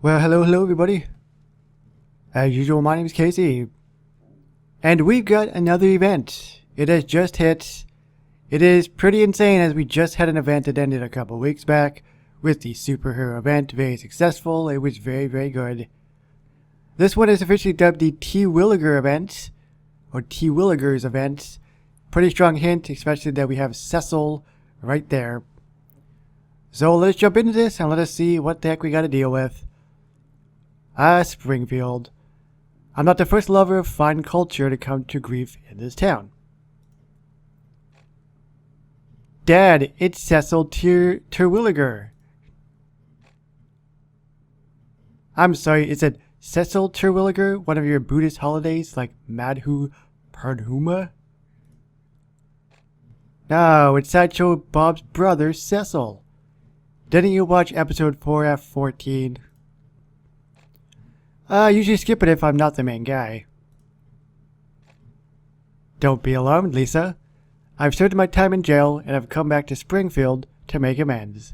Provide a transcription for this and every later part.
Well, hello everybody. As usual, my name is Casey. And we've got another event. It has just hit. It is pretty insane as we just had an event that ended a couple weeks back with the superhero event. Very successful. It was very good. This one is officially dubbed the Terwilliger Event. Or Terwilligers Event. Pretty strong hint, especially that we have Cecil right there. So let's jump into this and let us see what the heck we gotta deal with. Springfield. I'm not the first lover of fine culture to come to grief in this town. Dad, it's Cecil Terwilliger. I'm sorry, is it Cecil Terwilliger, one of your Buddhist holidays like Madhu Purnima? No, it's Sideshow Bob's brother, Cecil. Didn't you watch episode 4F14? I usually skip it if I'm not the main guy. Don't be alarmed, Lisa. I've served my time in jail and have come back to Springfield to make amends.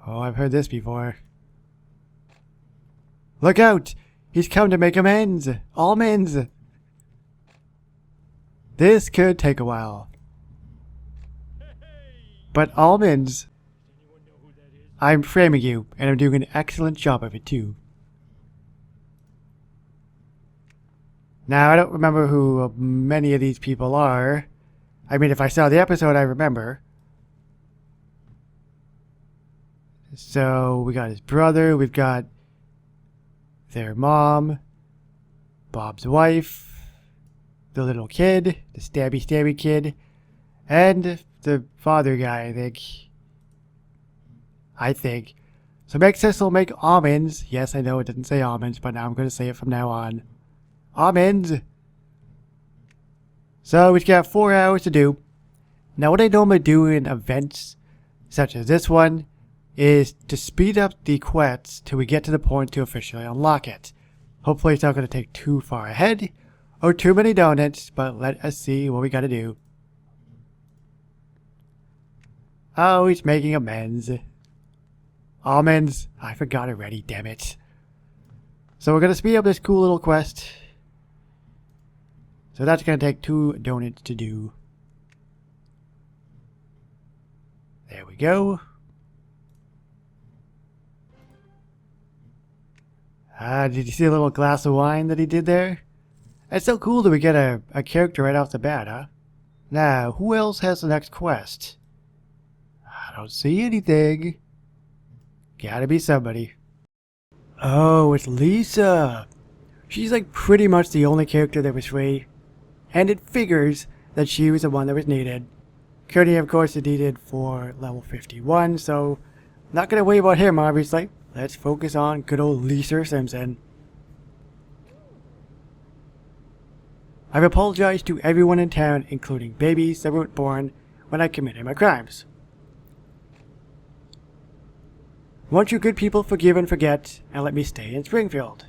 Oh, I've heard this before. Look out! He's come to make amends! Almonds! This could take a while. But almonds! I'm framing you, and I'm doing an excellent job of it too. Now, I don't remember who many of these people are. I mean, if I saw the episode, I remember. So, we got his brother, we've got their mom, Bob's wife, the little kid, the stabby kid, and the father guy, I think. So make Cecil make almonds. Yes, I know it didn't say almonds, but now I'm going to say it from now on. Almonds! So we've got 4 hours to do. Now what I normally do in events, such as this one, is to speed up the quests till we get to the point to officially unlock it. Hopefully it's not going to take too far ahead, or too many donuts, but let us see what we gotta do. Oh, he's making amends. Almonds! I forgot already, damn it. So we're gonna speed up this cool little quest. So that's going to take 2 donuts to do. There we go. Did you see a little glass of wine that he did there? It's so cool that we get a character right off the bat, huh? Now, who else has the next quest? I don't see anything. Gotta be somebody. Oh, it's Lisa. She's like pretty much the only character that was free. And it figures that she was the one that was needed. Cody, of course, is needed for level 51, so not going to worry about him, obviously. Let's focus on good old Lisa Simpson. I've apologized to everyone in town, including babies that weren't born when I committed my crimes. Won't you good people forgive and forget, and let me stay in Springfield?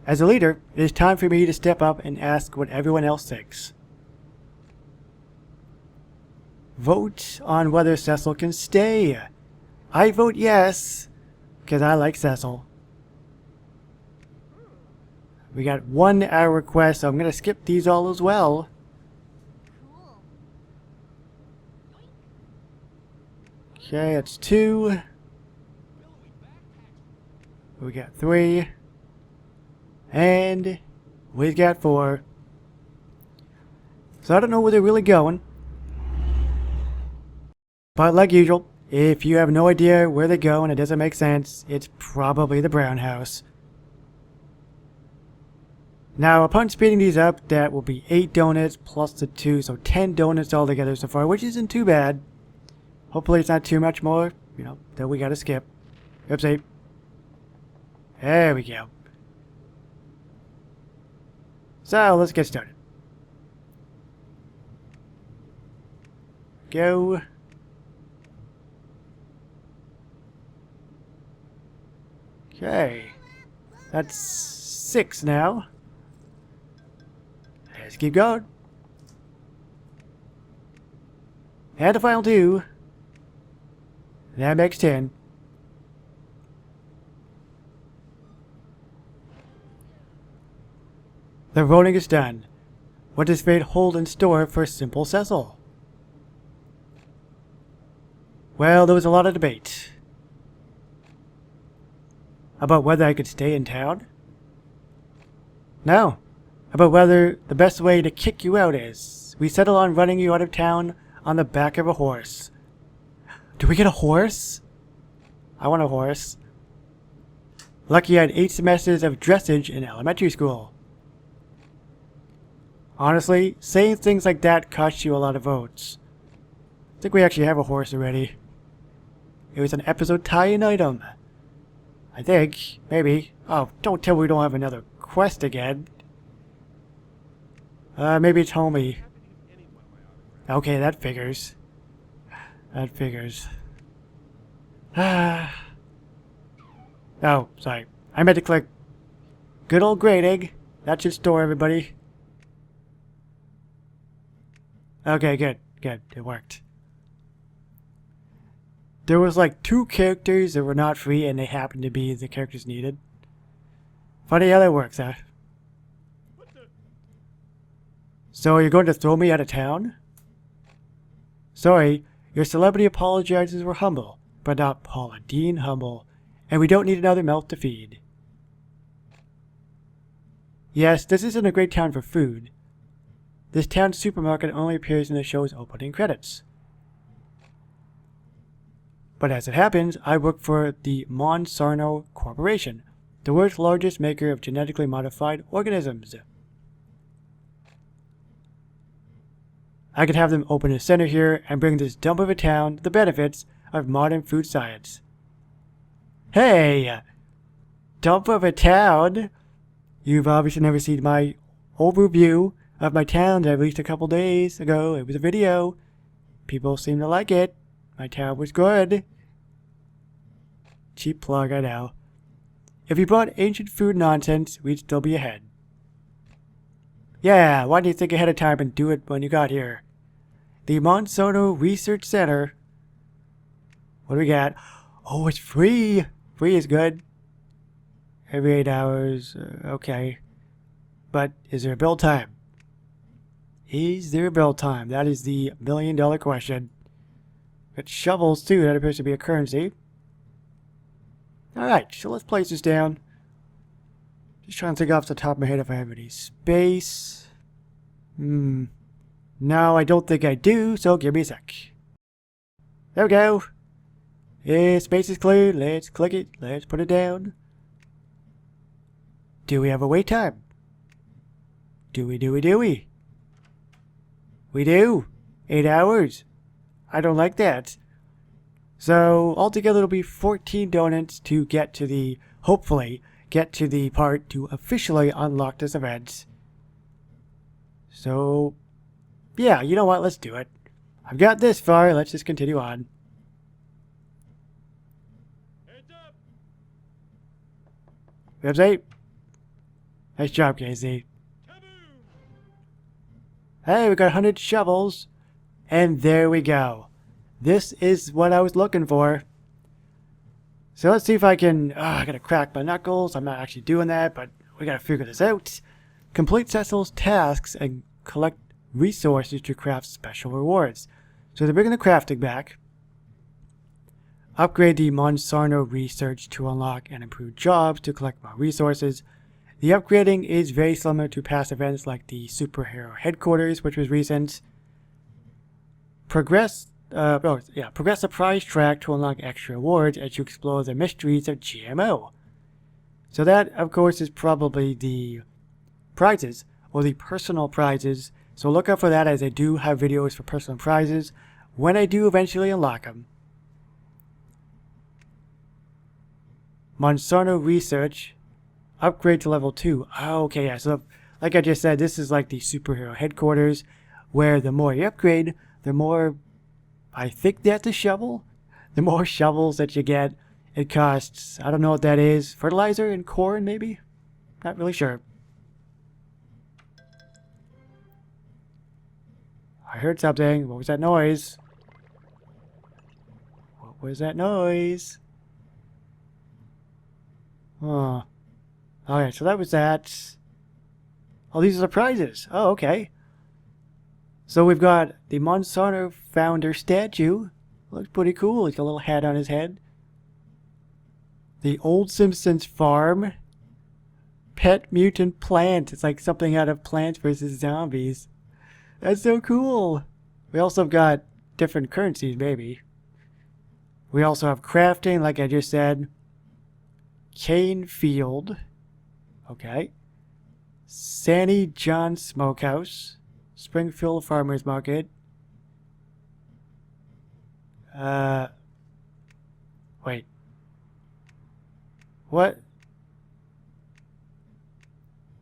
As a leader, it is time for me to step up and ask what everyone else thinks. Vote on whether Cecil can stay. I vote yes, because I like Cecil. We got 1 hour quest, so I'm going to skip these all as well. Okay, that's 2. We got 3. And we've got 4. So I don't know where they're really going. But like usual, if you have no idea where they go and it doesn't make sense, it's probably the Brown House. Now upon speeding these up, that will be 8 donuts plus the 2, so 10 donuts altogether so far, which isn't too bad. Hopefully it's not too much more, that we gotta skip. Oopsie. There we go. So, let's get started. Go. Okay. That's 6 now. Let's keep going. And the final 2. That makes 10. The voting is done. What does fate hold in store for Simple Cecil? Well, there was a lot of debate about whether I could stay in town. No, about whether the best way to kick you out is. We settle on running you out of town on the back of a horse. Do we get a horse? I want a horse. Lucky I had 8 semesters of dressage in elementary school. Honestly, saying things like that costs you a lot of votes. I think we actually have a horse already. It was an episode tie-in item. I think. Maybe. Oh, don't tell me we don't have another quest again. Maybe it's homie. Okay, that figures. That figures. Oh, sorry. I meant to click good old grading. That should store everybody. Okay, good. Good. It worked. There was like 2 characters that were not free and they happened to be the characters needed. Funny how that works, huh? So you're going to throw me out of town? Sorry, your celebrity apologizes were humble, but not Paula Dean humble, and we don't need another mouth to feed. Yes, this isn't a great town for food. This town's supermarket only appears in the show's opening credits. But as it happens, I work for the Monsanto Corporation, the world's largest maker of genetically modified organisms. I could have them open a center here and bring this dump of a town the benefits of modern food science. Hey! Dump of a town? You've obviously never seen my overview of my town that I released a couple days ago. It was a video. People seem to like it. My town was good. Cheap plug, I know. If you brought ancient food nonsense, we'd still be ahead. Yeah, why didn't you think ahead of time and do it when you got here? The Monsanto Research Center. What do we got? Oh, it's free. Free is good. Every 8 hours. Okay. But is there a build time? Is there a build time? That is the $1,000,000 question. Got shovels too. That appears to be a currency. Alright, so let's place this down. Just trying to think off the top of my head if I have any space. No, I don't think I do, so give me a sec. There we go. Yeah, space is clear. Let's click it. Let's put it down. Do we have a wait time? Do we? We do. 8 hours. I don't like that. So, altogether it'll be 14 donuts to get to the, hopefully, get to the part to officially unlock this event. So, yeah, you know what? Let's do it. I've got this far. Let's just continue on. Website. Nice job, Casey. Hey, we got 100 shovels. And there we go. This is what I was looking for. So let's see if I can... I gotta crack my knuckles. I'm not actually doing that, but we gotta figure this out. Complete Cecil's tasks and collect resources to craft special rewards. So they're bringing the crafting back. Upgrade the Monsanto research to unlock and improve jobs to collect more resources. The upgrading is very similar to past events like the Superhero Headquarters, which was recent. Progress the prize track to unlock extra rewards as you explore the mysteries of GMO. So that, of course, is probably the prizes, or the personal prizes. So look out for that, as I do have videos for personal prizes when I do eventually unlock them. Monsanto Research. Upgrade to level 2. Oh, okay, yeah, so like I just said, this is like the Superhero Headquarters, where the more you upgrade, the more, I think that's a shovel? The more shovels that you get, it costs, I don't know what that is, fertilizer and corn maybe? Not really sure. I heard something. What was that noise? What was that noise? Oh. Alright, so that was that. Oh, these are the prizes. Oh, okay. So we've got the Monsanto founder statue. Looks pretty cool. He's got a little hat on his head. The Old Simpsons farm. Pet mutant plant. It's like something out of Plants vs. Zombies. That's so cool. We also have got different currencies, maybe. We also have crafting, like I just said. Cane Field. Okay. Sandy John Smokehouse. Springfield Farmers Market. Wait. What?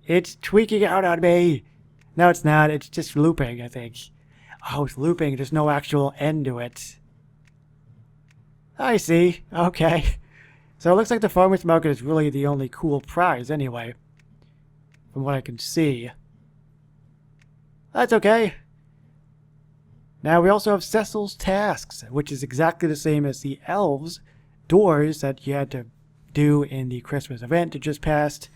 It's tweaking out on me. No, it's not. It's just looping, I think. Oh, it's looping. There's no actual end to it. I see. Okay. So it looks like the farmer's market is really the only cool prize anyway. From what I can see. That's okay. Now we also have Cecil's Tasks, which is exactly the same as the elves' doors that you had to do in the Christmas event that just passed.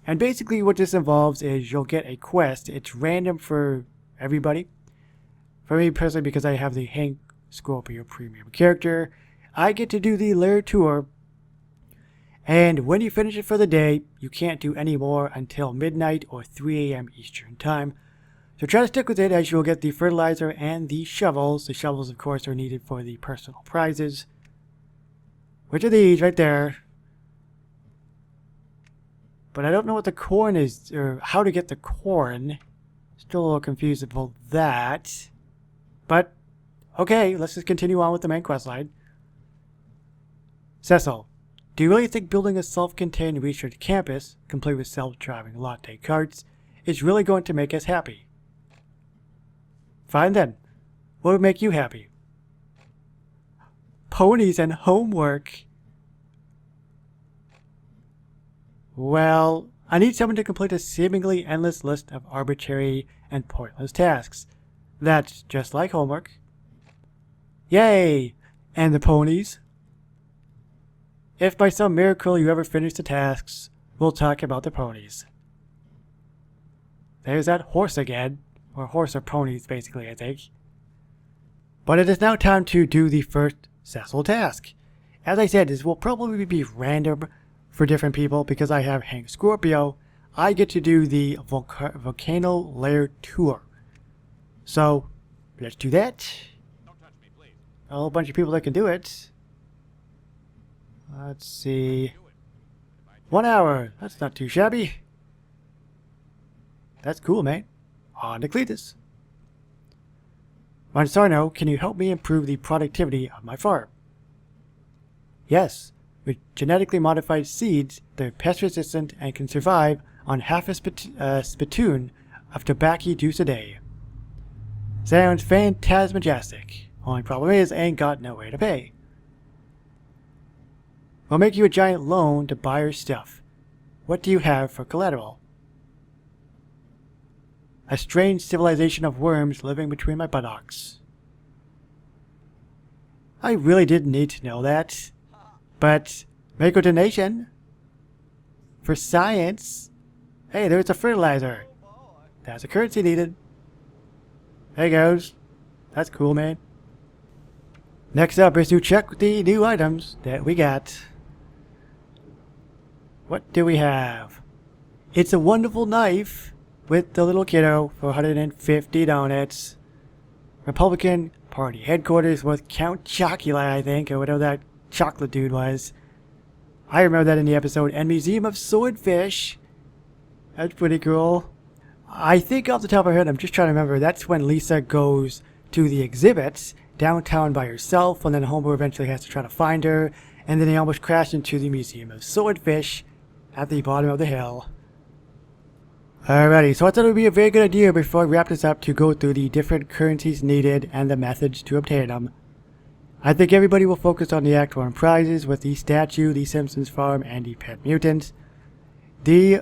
And basically what this involves is you'll get a quest. It's random for everybody. For me personally, because I have the Hank Scorpio premium character, I get to do the lair tour. And when you finish it for the day, you can't do any more until midnight or 3 a.m. Eastern Time. So try to stick with it, as you'll get the fertilizer and the shovels. The shovels, of course, are needed for the personal prizes. Which are these right there. But I don't know what the corn is, or how to get the corn. Still a little confused about that. But, okay, let's just continue on with the main quest line. Cecil, do you really think building a self-contained research campus, complete with self-driving latte carts, is really going to make us happy? Fine then. What would make you happy? Ponies and homework. Well, I need someone to complete a seemingly endless list of arbitrary and pointless tasks. That's just like homework. Yay! And the ponies? If by some miracle you ever finish the tasks, we'll talk about the ponies. There's that horse again. Or horse or ponies, basically, I think. But it is now time to do the first Cecil task. As I said, this will probably be random for different people because I have Hank Scorpio. I get to do the volcano lair tour. So, let's do that. Don't touch me, please. A whole bunch of people that can do it. Let's see. 1 hour. That's not too shabby. That's cool, mate. On to Cletus. Monsanto, can you help me improve the productivity of my farm? Yes. With genetically modified seeds, they're pest resistant and can survive on half a spittoon of tobacco juice a day. Sounds fantasmagastic. Only problem is, I ain't got nowhere to pay. We'll make you a giant loan to buy your stuff. What do you have for collateral? A strange civilization of worms living between my buttocks. I really didn't need to know that. But, make a donation. For science. Hey, there's a fertilizer. That's a currency needed. There goes. That's cool, man. Next up is to check the new items that we got. What do we have? It's a wonderful knife. With the little kiddo for 150 donuts. Republican Party headquarters with Count Chocula, I think, or whatever that chocolate dude was. I remember that in the episode. And Museum of Swordfish. That's pretty cool. I think off the top of my head, I'm just trying to remember, that's when Lisa goes to the exhibits downtown by herself, and then Homer eventually has to try to find her, and then they almost crash into the Museum of Swordfish at the bottom of the hill. Alrighty, so I thought it would be a very good idea before I wrap this up to go through the different currencies needed and the methods to obtain them. I think everybody will focus on the Act 1 prizes with the statue, the Simpsons farm, and the pet mutant. The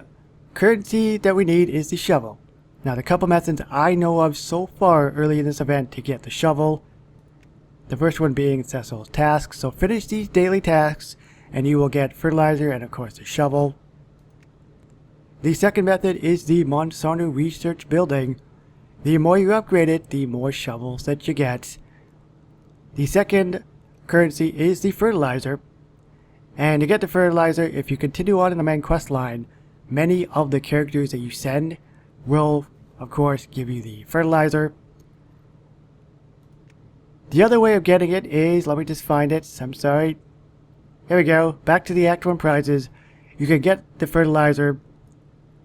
currency that we need is the shovel. Now the couple methods I know of so far early in this event to get the shovel. The first one being Cecil's tasks, so finish these daily tasks and you will get fertilizer and of course the shovel. The second method is the Monsanto Research Building. The more you upgrade it, the more shovels that you get. The second currency is the fertilizer. And to get the fertilizer, if you continue on in the main quest line, many of the characters that you send will, of course, give you the fertilizer. The other way of getting it is, let me just find it, I'm sorry. Here we go, back to the Act 1 prizes. You can get the fertilizer,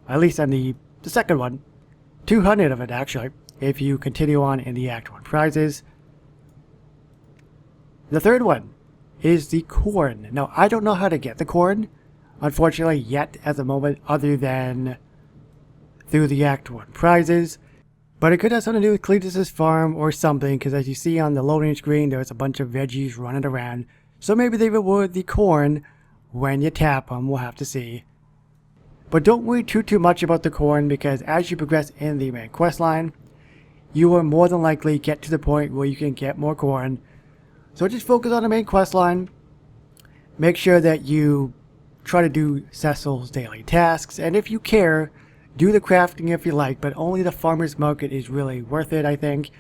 at least on the second one, 200 of it actually, if you continue on in the Act 1 prizes. The third one is the corn. Now, I don't know how to get the corn, unfortunately, yet at the moment, other than through the Act 1 prizes. But it could have something to do with Cletus's farm or something, because as you see on the loading screen, there's a bunch of veggies running around. So maybe they reward the corn when you tap them, we'll have to see. But don't worry too much about the corn, because as you progress in the main quest line, you will more than likely get to the point where you can get more corn. So just focus on the main quest line. Make sure that you try to do Cecil's daily tasks, and if you care, do the crafting if you like, but only the farmer's market is really worth it, I think.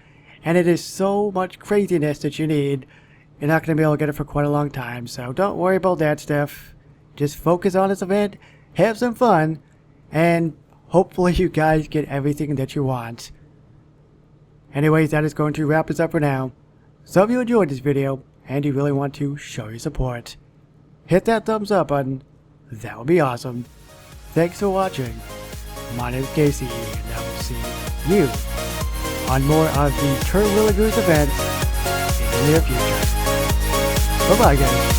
And it is so much craziness that you need. You're not going to be able to get it for quite a long time, so don't worry about that stuff. Just focus on this event, have some fun, and hopefully you guys get everything that you want. Anyways, that is going to wrap us up for now. So if you enjoyed this video, and you really want to show your support, hit that thumbs up button. That would be awesome. Thanks for watching. My name is Casey, and I will see you on more of the Terwilligers Event in the near future. Bye-bye, guys.